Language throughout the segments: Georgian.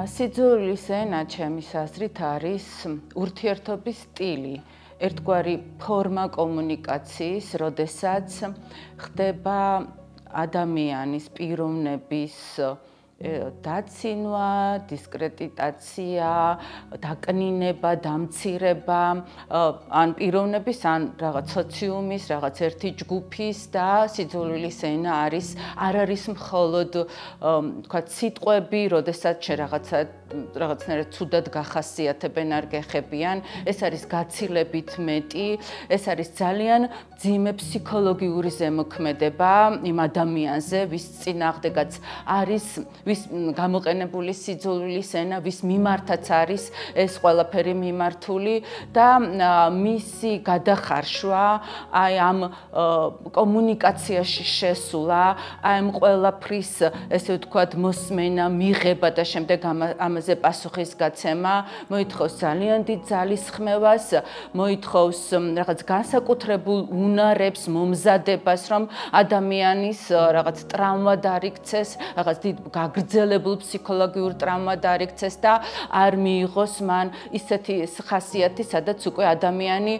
სიძულვილის ენა ჩემის აზრით არის ურთიერთობის სტილი, ერთგვარი ფორმა კომუნიკაციის, როდესაც ხდება ადამიანის პიროვნების დაცინვა, დისკრედიტაცია, დაკნინება, დამცირება, ან პიროვნების, ან რაღაც სოციუმის, რაღაც ერთი ჯგუფის და სიძულვილის ენა არ არის მხოლოდ თქვა სიტყვები, როდესაც რაღაცნაირად ცუდად გახასიათებენ, არ გეხებიან, ეს არის გაცილებით მეტი, ეს არის ძალიან მძიმე ფსიქოლოგიური ზემოქმედება იმ ადამიანზე, ვის წინააღმდეგაც არის ვის გამოყენებული სიძულვილის ენა, ვის მიმართაც არის ეს ყველაფერი მიმართული და მისი გადახარშვა, აი ამ კომუნიკაციაში შესულა, აი ამ ყველაფრის, ესე ვთქვათ, მოსმენა, მიღება და შემდეგ ამაზე პასუხის გაცემა მოითხოვს ძალიან დიდ ძალისხმევას, მოითხოვს რაღაც განსაკუთრებულ უნარებს, მომზადებას, რომ ადამიანის რაღაც ტრავმა დაიქცეს, რაღაც დიდ გაგრძელებულ ფსიქოლოგიურ ტრავმა დაიქცეს და არ მიიღოს მან ისეთი ხასიათი, სადაც უკვე ადამიანი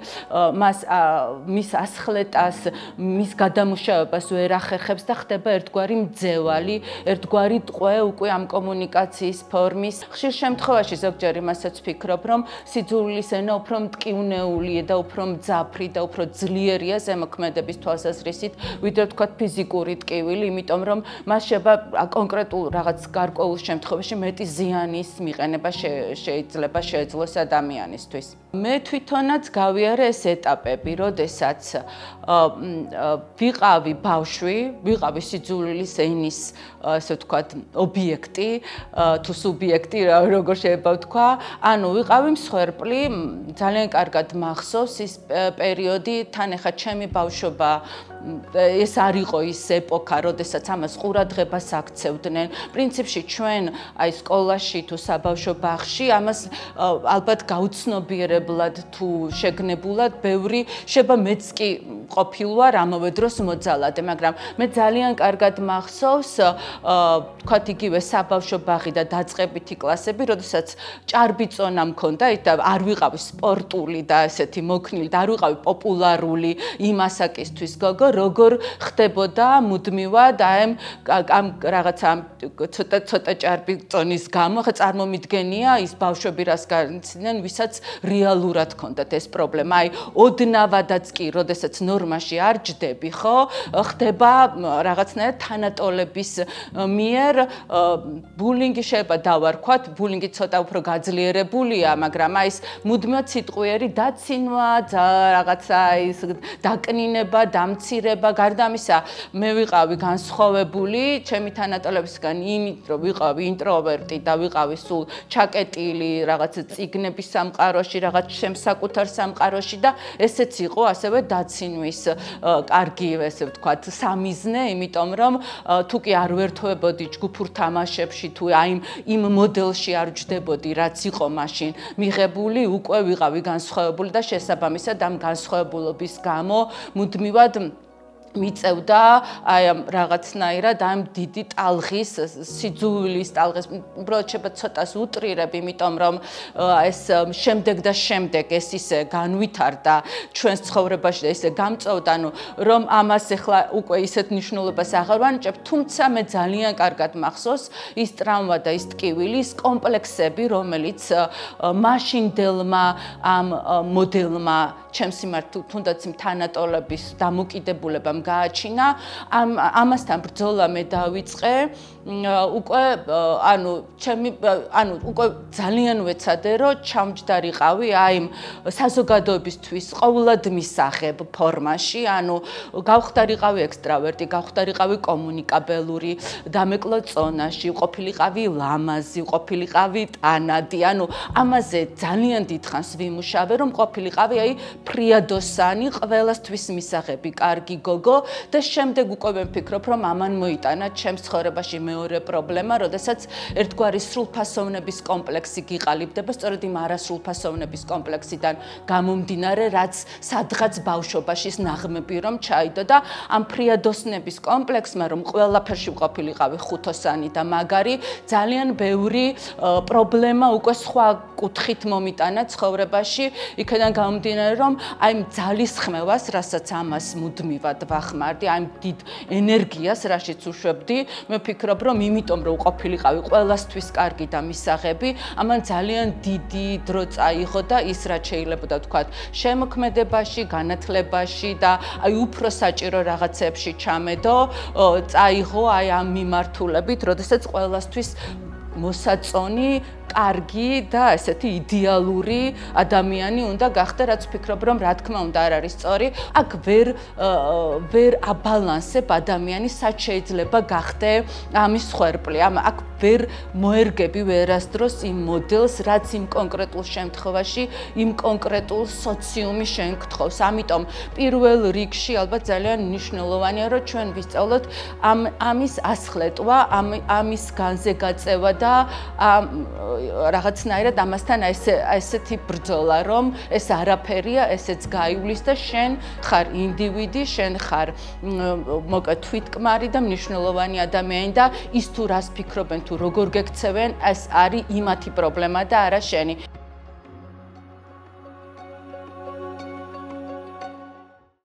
მის ასხლეტას, მის გადამუშავებას ვერ ახერხებს და ხდება ერთგვარი მძევალი, ერთგვარი ტყვე უკვე ამ კომუნიკაციის ფორმის. ხშირ შემთხვევაში ზოგჯერ იმასაც ვფიქრობ, რომ სიძულვილის ენა უფრო მტკივნეულია და უფრო მძაფრი და უფრო ძლიერია ზემოქმედების თვალსაზრისით, ვიდრე ვთქვათ ფიზიკური ტკივილი, იმიტომ რომ მას კონკრეტულ რაღაც გარკვეულ შემთხვევაში მეტი ზიანის მიყენება შეეძლოს ადამიანისთვის. მე თვითონაც გავიარე ეს ეტაპები, როდესაც ვიყავი ბავშვი, ვიყავი სიძულვილის ენის, ასე ვთქვათ, ობიექტი, თუ სუბიექტი, როგორ შეიძლება ვთქვა, ანუ ვიყავი მსხვერპლი, ძალიან კარგად მახსოვს ის პერიოდი, თან ეხა ჩემი ბავშვობა ეს არ იყო ის ეპოქა, როდესაც ამას ყურადღებას აქცევდნენ. პრინციპში ჩვენ აი სკოლაში თუ საბავშვო ბაღში ამას ალბათ გაუცნობიერებლად თუ შეგნებულად ბევრი შეიძლება მეც კი ყოფილ ვარ ამავე დროს მოძალადე, მაგრამ მე ძალიან კარგად მახსოვს, თქვათ იგივე საბავშვო ბაღი და დაწყებითი კლასები, როდესაც ჭარბი წონა მქონდა და არ ვიყავი სპორტული და ესეთი მოქნილი და არ ვიყავი პოპულარული იმ ასაკისთვის გოგო, როგორ ხდებოდა მუდმივად ამ რაღაცა ცოტა ჭარბი წონის გამო, ხა წარმომიდგენია ის ბავშვები რას განიცდიან, ვისაც რეალურად ჰქონდათ ეს პრობლემა. აი ოდნავადაც კი, როდესაც ნორმაში არ ჯდები, ხო, ხდება რაღაცნაირად თანატოლების მიერ ბულინგი შეიძლება დავარქვათ, ბულინგი ცოტა უფრო გაძლიერებულია, მაგრამ აი ეს მუდმივად სიტყვიერი დაცინვა, რაღაცა ის დაკნინება, დამცირება, გარდა ამისა, მე ვიყავი განსხვავებული ჩემი თანატოლებისგან იმით, რომ ვიყავი ინტროვერტი და ვიყავი სულ ჩაკეტილი რაღაც წიგნების სამყაროში, რაღაც შემსაკუთარ სამყაროში და ესეც იყო ასევე დაცინვის კარგი, ესე ვთქვათ, სამიზნე, იმიტომ რომ თუ კი არ ვერთვებოდი ჯგუფურ თამაშებში, თუ აი იმ მოდელში არ ჯდებოდი, რაც იყო მაშინ მიღებული, უკვე ვიყავი განსხვავებული და შესაბამისად ამ განსხვავებულობის გამო მუდმივად მიწევდა აი ამ რაღაცნაირად ამ დიდი ტალღის, სიძულვილის ტალღის, უბრალოდ შეიძლება ცოტას უტრირებ, იმიტომ რომ ეს შემდეგ და შემდეგ ეს ისე განვითარდა ჩვენს ცხოვრებაში და ისე გამწოვდა, ანუ რომ ამას ახლა უკვე ისეთ მნიშვნელობას აღარ ვანიჭებ, თუმცა მე ძალიან კარგად მახსოვს ის ტრავმა და ის ტკივილი, ის კომპლექსები, რომელიც მაშინდელმა ამ მოდელმა ჩემს მიმართ თუნდაც იმ თანატოლების დამოკიდებულებამ გააჩინა, ამასთან ბრძოლა მე დავიწყე, უკვე უკვე ძალიან ვეცადე, რომ ჩამჯდარიყავი აი იმ საზოგადოებისთვის ყოვლად მისაღებ ფორმაში, ანუ გავხდარიყავი ექსტრავერტი, გავხდარიყავი კომუნიკაბელური, დამეკლო წონაში, ყოფილიყავი ლამაზი, ყოფილიყავი ტანადი, ანუ ამაზე ძალიან დიდხანს ვიმუშავე, რომ ყოფილიყავი აი ფრიადოსანი, ყველასთვის მისაღები, კარგი გოგო მიიღო და შემდეგ უკვე ვფიქრობ, რომ ამან მოიტანა ჩემს ცხოვრებაში მეორე პრობლემა, როდესაც ერთგვარი სრულფასოვნების კომპლექსი გიყალიბდება, სწორედ იმ არასრულფასოვნების კომპლექსიდან გამომდინარე, რაც სადღაც ბავშვობაში ნაღმები რომ ჩაიდო და ამ ფრიადოსნების კომპლექსმა, რომ ყველაფერში ყოფილიყავი ხუთოსანი და მაგარი, ძალიან ბევრი პრობლემა უკვე სხვა კუთხით მომიტანა ცხოვრებაში, იქიდან გამომდინარე, რომ აი ძალის ხმევას, რასაც ამას მუდმივად ვახმარდი, აი დიდ ენერგიას, რაშიც უშვებდი, მე ვფიქრობ, რომ იმიტომ რომ ყოფილიყავი ყველასთვის კარგი და მისაღები, ამან ძალიან დიდი დრო წაიღო და ის რაც შეიძლება ვთქვათ, შემოქმედებაში, განათლებაში და აი უფრო საჭირო რაღაცებში ჩამედო, წაიღო აი ამ მიმართულებით, როდესაც ყველასთვის მოსაწონი კარგი და ესეთი იდეალური ადამიანი უნდა გახდე, რაც ვფიქრობ, რომ რა თქმა უნდა არ არის სწორი. აქ ვერ აბალანსებ ადამიანის, სად შეიძლება გახდე ამის ხვერპლი. აქ ვერ მოერგები ვერასდროს იმ მოდელს, რაც იმ კონკრეტულ შემთხვევაში, იმ კონკრეტულ სოციუმის შენ გთხოვს. ამიტომ პირველ რიგში ალბათ ძალიან მნიშვნელოვანია, რომ ჩვენ ვისწავლოთ ამის ასხლეტვა, ამის განზე გაწევა და რაღაცნაირად ამასთან ესეთი ბრძოლა, რომ ეს არაფერია, ესეც გაივლის და შენ ხარ ინდივიდი, შენ ხარ მოკლედ თვითკმარი და მნიშვნელოვანი ადამიანი და ის თუ რას ფიქრობენ, თუ როგორ გექცევენ, ეს არის იმათი პრობლემა და არა შენი.